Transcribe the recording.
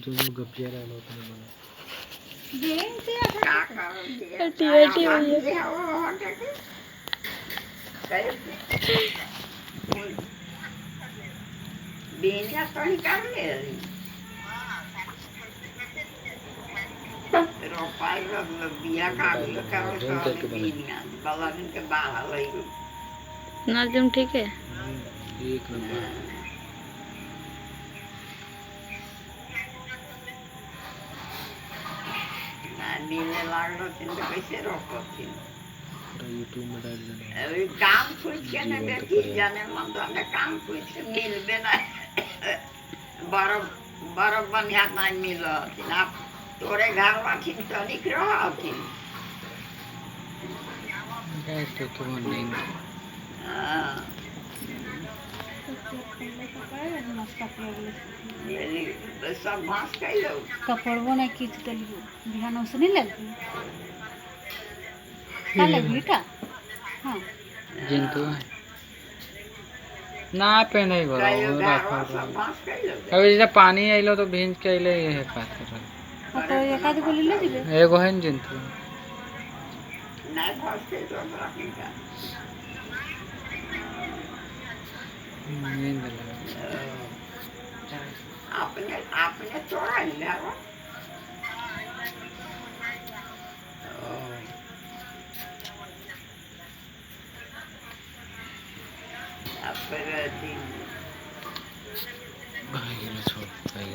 जो जो गपिया रहलो तने बना बेनते हटी हटी भैया बेनिया तो ही कर ले रोपाई बिया काट कर बेनिया बलन के बाहर ले नाजिम ठीक है एक नंबर नीले लागलो तीन तो कैसे रोको तीन यूट्यूब में डाल देना अभी काम पूछ के न बेटी जाने मन तो ने काम पूछ के मिल बेना बारो बारो बनिया नहीं मिलो तीन आप तोरे घर वाठी तो निकलो तीन गैस तो नहीं हां सब भास कइलो कपड़वो नहीं खींच दलियो बिहान से नहीं लगती का लगी का हां जिंतु ना पहने गो सब रखो भास कइलो अभी जैसे पानी आइलो तो भींज के आइले ये है बात कर तो एकाद गोली ले जीबे एगो है न जिंतु नहीं भास के तो रखेगा नींद लगा आपने आपने तोड़ा लिया वो अब फिर दिन भाई छोड़ भाई